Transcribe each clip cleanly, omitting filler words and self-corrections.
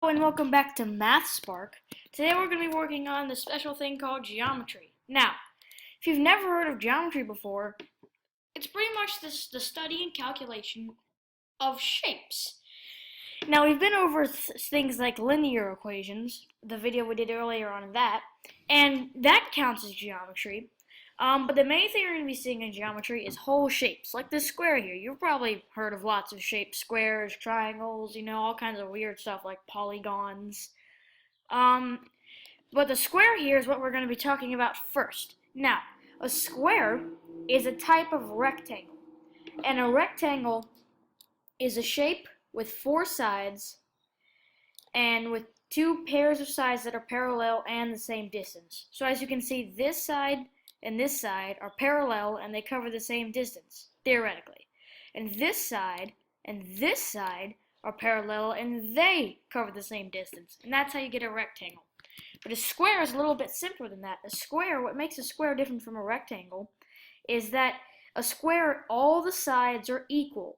and welcome back to Math Spark. Today we're going to be working on this special thing called geometry. Now, if you've never heard of geometry before, it's pretty much the study and calculation of shapes. Now, we've been over things like linear equations, the video we did earlier on that, and that counts as geometry. But the main thing you're going to be seeing in geometry is whole shapes, like this square here. You've probably heard of lots of shapes, squares, triangles, all kinds of weird stuff like polygons. But the square here is what we're going to be talking about first. Now, a square is a type of rectangle, and a rectangle is a shape with four sides and with two pairs of sides that are parallel and the same distance. So as you can see, this side and this side are parallel and they cover the same distance, theoretically. And this side are parallel and they cover the same distance. And that's how you get a rectangle. But a square is a little bit simpler than that. A square, what makes a square different from a rectangle is that a square, all the sides are equal.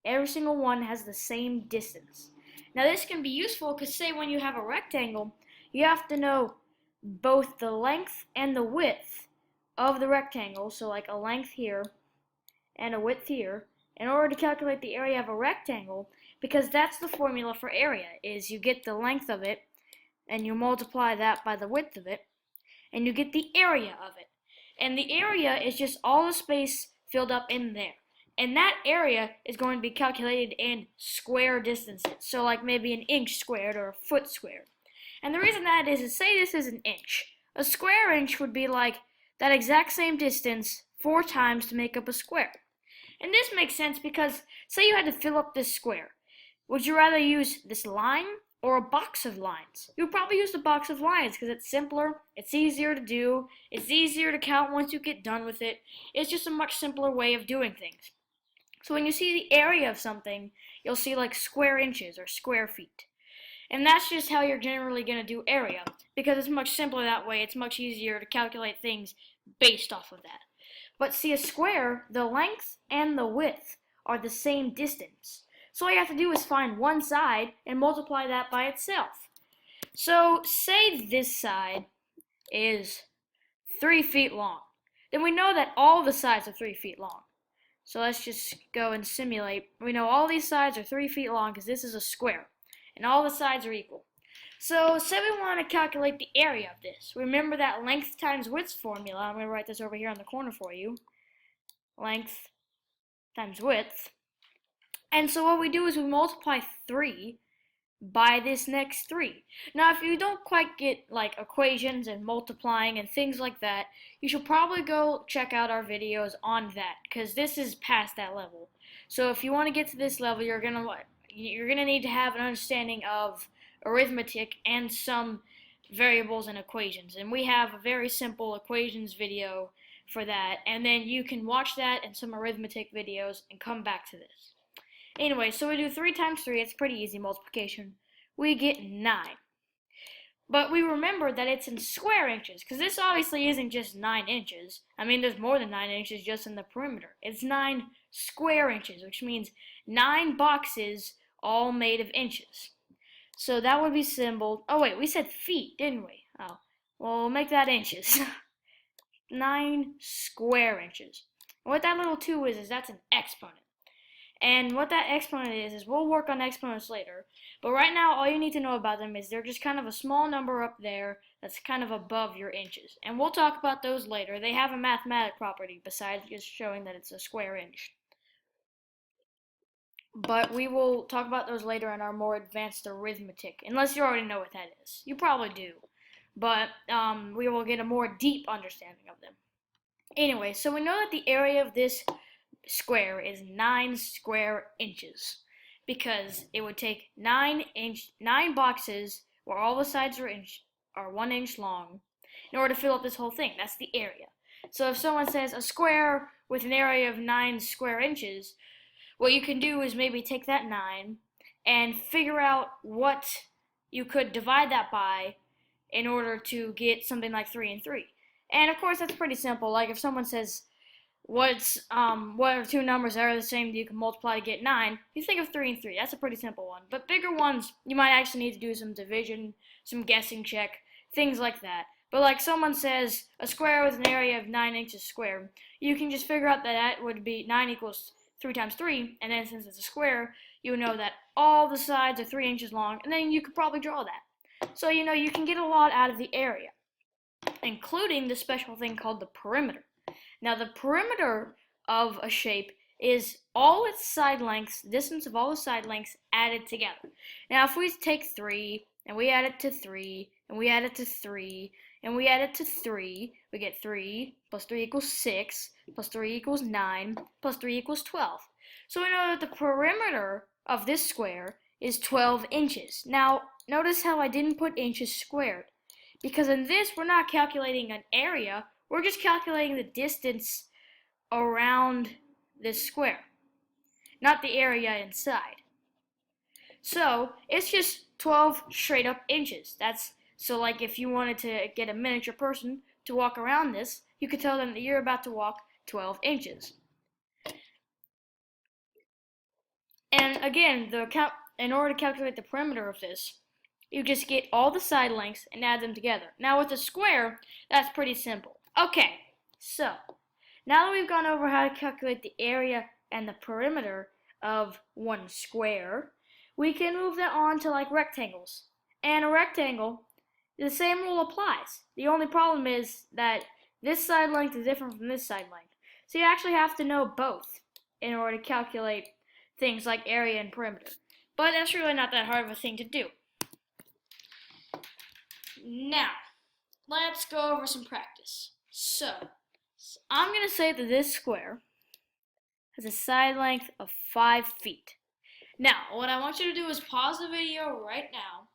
Every single one has the same distance. Now this can be useful because say when you have a rectangle, you have to know both the length and the width of the rectangle, so like a length here and a width here, in order to calculate the area of a rectangle, because that's the formula for area, is you get the length of it and you multiply that by the width of it and you get the area of it. And the area is just all the space filled up in there. And that area is going to be calculated in square distances, so like maybe an inch squared or a foot squared. And the reason that is say this is an inch. A square inch would be like that exact same distance 4 times to make up a square. And this makes sense because say you had to fill up this square. Would you rather use this line or a box of lines? You would probably use the box of lines because it's simpler, it's easier to do, it's easier to count once you get done with it. It's just a much simpler way of doing things. So when you see the area of something, you'll see like square inches or square feet. And that's just how you're generally going to do area, because it's much simpler that way. It's much easier to calculate things based off of that. But see, a square, the length and the width are the same distance. So all you have to do is find one side and multiply that by itself. So say this side is 3 feet long. Then we know that all the sides are 3 feet long. So let's just go and simulate. We know all these sides are 3 feet long because this is a square. And all the sides are equal. So say we want to calculate the area of this. Remember that length times width formula. I'm going to write this over here on the corner for you. Length times width. And so what we do is we multiply 3 by this next 3. Now if you don't quite get like equations and multiplying and things like that, you should probably go check out our videos on that, because this is past that level. So if you want to get to this level, you're gonna need to have an understanding of arithmetic and some variables and equations. And we have a very simple equations video for that. And then you can watch that and some arithmetic videos and come back to this. Anyway, so we do 3 times 3. It's pretty easy multiplication. We get 9. But we remember that it's in square inches, because this obviously isn't just 9 inches. I mean, there's more than 9 inches just in the perimeter. It's 9 square inches, which means 9 boxes all made of inches. So that would be symboled. Oh wait, we said feet, didn't we? Oh, well, we'll make that inches. 9 square inches. And what that little 2 is that's an exponent. And what that exponent is we'll work on exponents later. But right now, all you need to know about them is they're just kind of a small number up there that's kind of above your inches. And we'll talk about those later. They have a mathematic property besides just showing that it's a square inch. But we will talk about those later in our more advanced arithmetic, unless you already know what that is. You probably do. But we will get a more deep understanding of them. Anyway, so we know that the area of this square is 9 square inches, because it would take 9 boxes where all the sides are 1 inch long in order to fill up this whole thing. That's the area. So if someone says a square with an area of 9 square inches, what you can do is maybe take that 9 and figure out what you could divide that by in order to get something like 3 and 3. And of course that's pretty simple. Like if someone says what are two numbers that are the same that you can multiply to get 9? You think of 3 and 3. That's a pretty simple one. But bigger ones, you might actually need to do some division, some guessing check, things like that. But like someone says, a square with an area of 9 inches squared, you can just figure out that that would be 9 equals 3 times 3, and then since it's a square, you know that all the sides are 3 inches long, and then you could probably draw that. So you know you can get a lot out of the area, including the special thing called the perimeter. Now the perimeter of a shape is all its side lengths, distance of all the side lengths added together. Now if we take 3, and we add it to 3, and we add it to 3, and we add it to 3, we get 3 plus 3 equals 6, plus 3 equals 9, plus 3 equals 12. So we know that the perimeter of this square is 12 inches. Now, notice how I didn't put inches squared. Because in this, we're not calculating an area, we're just calculating the distance around this square, not the area inside. So, it's just 12 straight up inches. So like if you wanted to get a miniature person to walk around this, you could tell them that you're about to walk 12 inches. And again, in order to calculate the perimeter of this, you just get all the side lengths and add them together. Now with a square, that's pretty simple. Okay, so now that we've gone over how to calculate the area and the perimeter of one square, we can move that on to like rectangles. And a rectangle, the same rule applies. The only problem is that this side length is different from this side length. So you actually have to know both in order to calculate things like area and perimeter. But that's really not that hard of a thing to do. Now, let's go over some practice. So I'm going to say that this square has a side length of 5 feet. Now, what I want you to do is pause the video right now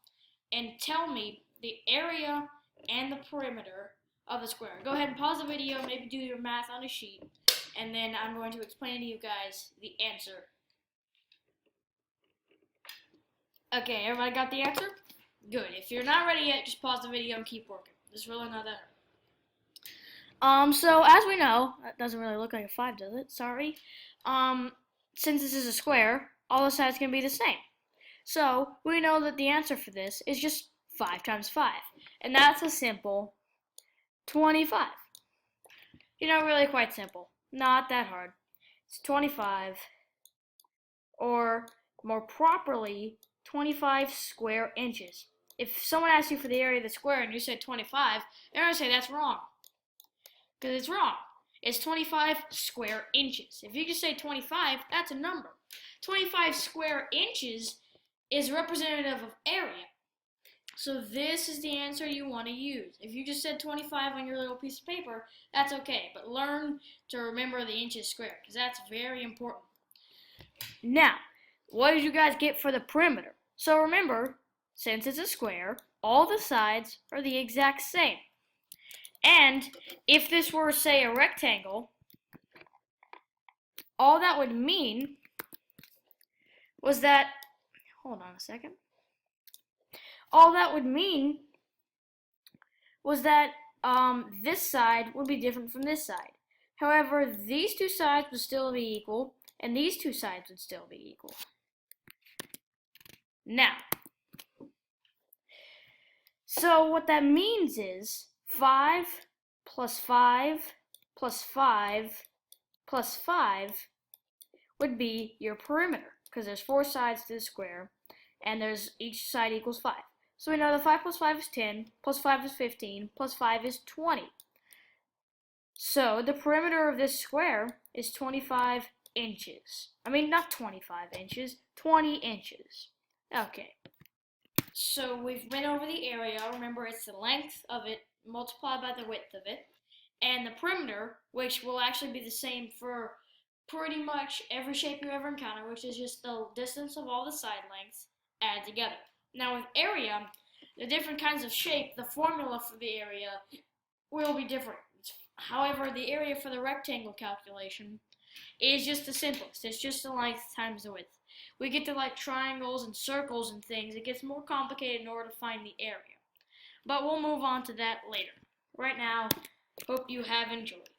and tell me the area and the perimeter of the square. Go ahead and pause the video, maybe do your math on a sheet, and then I'm going to explain to you guys the answer. Okay, everybody got the answer? Good. If you're not ready yet, just pause the video and keep working. It's really not that hard. So as we know, that doesn't really look like a 5, does it? Sorry. Since this is a square, all the sides can be the same. So we know that the answer for this is just 5 times 5. And that's a simple 25. You know, really quite simple. Not that hard. It's 25, or more properly, 25 square inches. If someone asks you for the area of the square and you said 25, they're going to say that's wrong. Because it's wrong. It's 25 square inches. If you just say 25, that's a number. 25 square inches is representative of area. So this is the answer you want to use. If you just said 25 on your little piece of paper, that's okay. But learn to remember the inches squared, because that's very important. Now, what did you guys get for the perimeter? So remember, since it's a square, all the sides are the exact same. And if this were, say, a rectangle, all that would mean was that, hold on a second. All that would mean was that this side would be different from this side. However, these two sides would still be equal, and these two sides would still be equal. Now, so what that means is 5 plus 5 plus 5 plus 5 would be your perimeter, because there's 4 sides to the square, and there's each side equals 5. So we know that 5 plus 5 is 10, plus 5 is 15, plus 5 is 20. So the perimeter of this square is 25 inches. I mean, not 25 inches, 20 inches. Okay. So we've been over the area. Remember, it's the length of it multiplied by the width of it. And the perimeter, which will actually be the same for pretty much every shape you ever encounter, which is just the distance of all the side lengths added together. Now with area, the different kinds of shape, the formula for the area will be different. However, the area for the rectangle calculation is just the simplest. It's just the length times the width. We get to like triangles and circles and things. It gets more complicated in order to find the area. But we'll move on to that later. Right now, hope you have enjoyed.